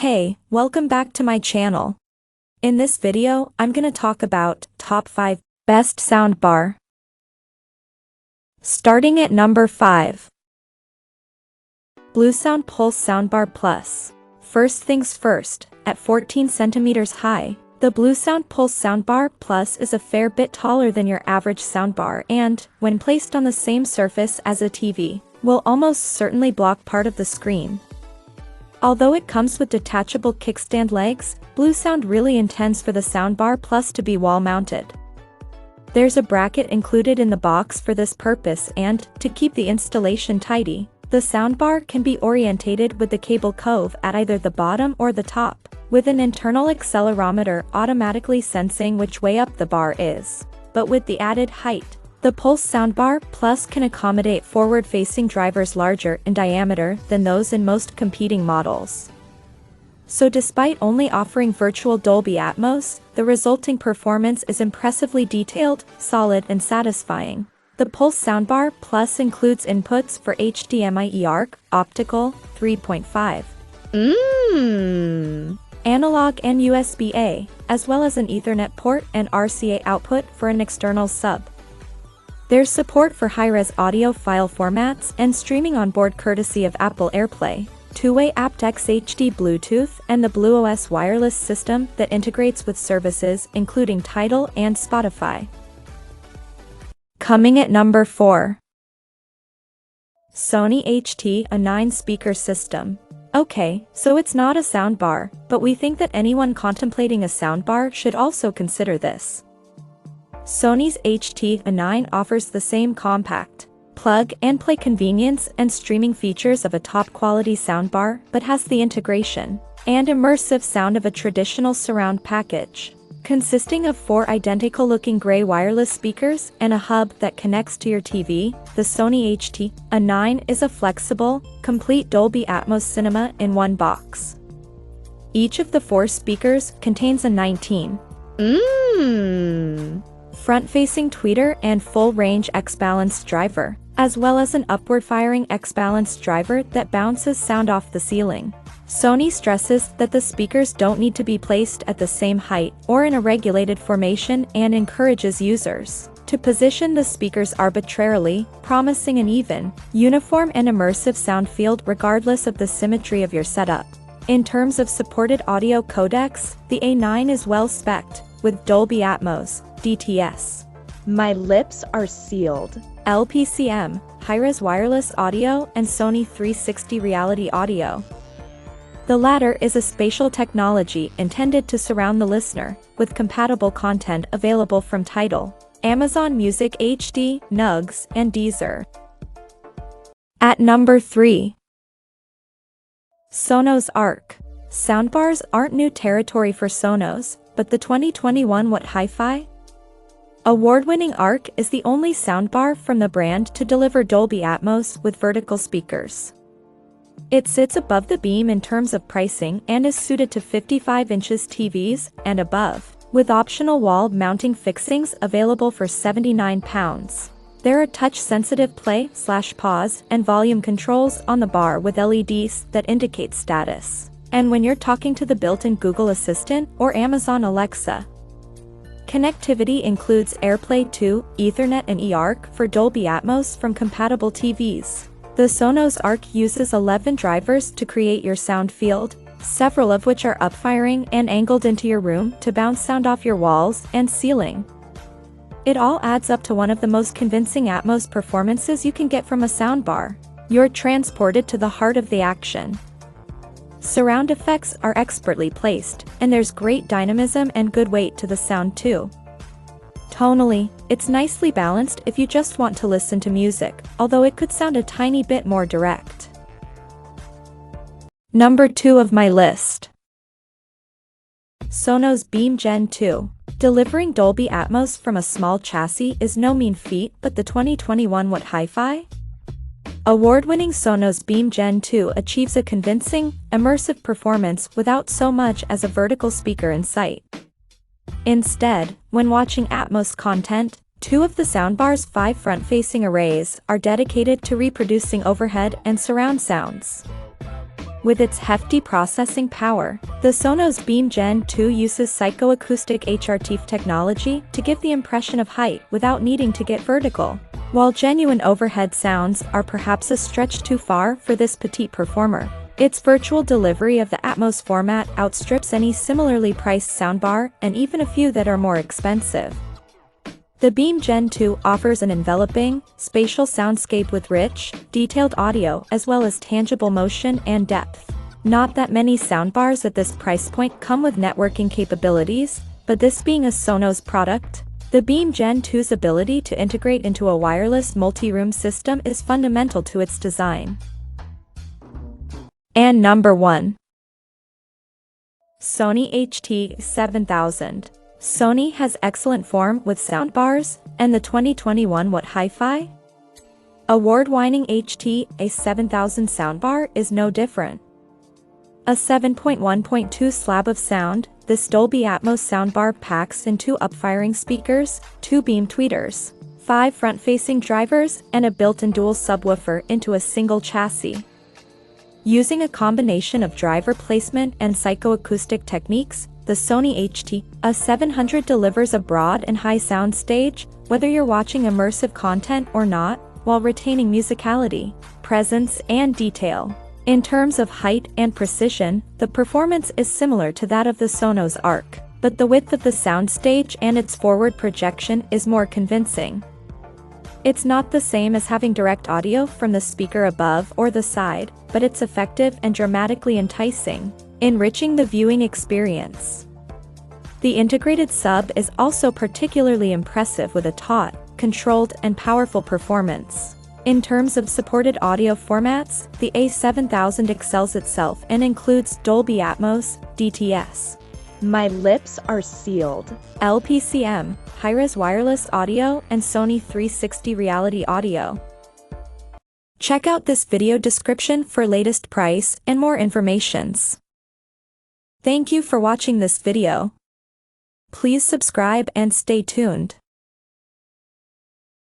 Hey, welcome back to my channel. In this video, I'm gonna talk about top 5 best soundbar. Starting at number 5. Bluesound Pulse Soundbar Plus. First things first, at 14 centimeters high, the Bluesound Pulse Soundbar Plus is a fair bit taller than your average soundbar and, when placed on the same surface as a TV, will almost certainly block part of the screen. Although it comes with detachable kickstand legs, Bluesound really intends for the Soundbar Plus to be wall-mounted. There's a bracket included in the box for this purpose and, to keep the installation tidy, the soundbar can be orientated with the cable cove at either the bottom or the top, with an internal accelerometer automatically sensing which way up the bar is. But with the added height, the Pulse Soundbar Plus can accommodate forward-facing drivers larger in diameter than those in most competing models. So despite only offering virtual Dolby Atmos, the resulting performance is impressively detailed, solid and satisfying. The Pulse Soundbar Plus includes inputs for HDMI eARC, optical, 3.5, analog and USB-A, as well as an Ethernet port and RCA output for an external sub. There's support for high-res audio file formats and streaming on board courtesy of Apple AirPlay, two-way aptX HD Bluetooth and the BlueOS wireless system that integrates with services including Tidal and Spotify. Coming at number 4. Sony HT-A9 Speaker System. Okay, so it's not a soundbar, but we think that anyone contemplating a soundbar should also consider this. Sony's HT-A9 offers the same compact, plug-and-play convenience and streaming features of a top-quality soundbar but has the integration and immersive sound of a traditional surround package. Consisting of 4 identical-looking gray wireless speakers and a hub that connects to your TV, the Sony HT-A9 is a flexible, complete Dolby Atmos cinema in one box. Each of the 4 speakers contains a 19 front-facing tweeter and full-range X-balanced driver, as well as an upward-firing X-balanced driver that bounces sound off the ceiling. Sony stresses that the speakers don't need to be placed at the same height or in a regulated formation and encourages users to position the speakers arbitrarily, promising an even, uniform and immersive sound field regardless of the symmetry of your setup. In terms of supported audio codecs, the A9 is well-spec'd, with Dolby Atmos, DTS. My lips are sealed. LPCM, high-res wireless audio and Sony 360 Reality Audio. The latter is a spatial technology intended to surround the listener, with compatible content available from Tidal, Amazon Music HD, Nugs, and Deezer. At number 3. Sonos Arc. Soundbars aren't new territory for Sonos, but the 2021 What Hi-Fi? Award-winning Arc is the only soundbar from the brand to deliver Dolby Atmos with vertical speakers. It sits above the beam in terms of pricing and is suited to 55 inches TVs and above, with optional wall mounting fixings available for £79. There are touch-sensitive play/pause and volume controls on the bar with LEDs that indicate status. And when you're talking to the built-in Google Assistant or Amazon Alexa. Connectivity includes AirPlay 2, Ethernet and eARC for Dolby Atmos from compatible TVs. The Sonos Arc uses 11 drivers to create your sound field, several of which are upfiring and angled into your room to bounce sound off your walls and ceiling. It all adds up to one of the most convincing Atmos performances you can get from a soundbar. You're transported to the heart of the action. Surround effects are expertly placed, and there's great dynamism and good weight to the sound too. Tonally, it's nicely balanced if you just want to listen to music, although it could sound a tiny bit more direct. Number 2 of my list. Sonos Beam Gen 2. Delivering Dolby Atmos from a small chassis is no mean feat, but the 2021 What Hi-Fi? Award-winning Sonos Beam Gen 2 achieves a convincing, immersive performance without so much as a vertical speaker in sight. Instead, when watching Atmos content, 2 of the soundbar's 5 front-facing arrays are dedicated to reproducing overhead and surround sounds. With its hefty processing power, the Sonos Beam Gen 2 uses psychoacoustic HRTF technology to give the impression of height without needing to get vertical. While genuine overhead sounds are perhaps a stretch too far for this petite performer, its virtual delivery of the Atmos format outstrips any similarly priced soundbar and even a few that are more expensive. The Beam Gen 2 offers an enveloping, spatial soundscape with rich, detailed audio as well as tangible motion and depth. Not that many soundbars at this price point come with networking capabilities, but this being a Sonos product, the Beam Gen 2's ability to integrate into a wireless multi-room system is fundamental to its design. And number 1. Sony HT7000. Sony has excellent form with soundbars, and the 2021 What Hi-Fi? Award-winning HT7000 soundbar is no different. A 7.1.2 slab of sound, this Dolby Atmos soundbar packs in 2 up-firing speakers, 2 beam tweeters, 5 front-facing drivers, and a built-in dual subwoofer into a single chassis. Using a combination of driver placement and psychoacoustic techniques, the Sony HT700 delivers a broad and high sound stage, whether you're watching immersive content or not, while retaining musicality, presence, and detail. In terms of height and precision, the performance is similar to that of the Sonos Arc, but the width of the soundstage and its forward projection is more convincing. It's not the same as having direct audio from the speaker above or the side, but it's effective and dramatically enticing, enriching the viewing experience. The integrated sub is also particularly impressive with a taut, controlled, and powerful performance. In terms of supported audio formats, the A7000 excels itself and includes Dolby Atmos, DTS. My lips are sealed. LPCM, Hi-Res wireless audio, and Sony 360 reality audio. Check out this video description for latest price and more informations. Thank you for watching this video. Please subscribe and stay tuned.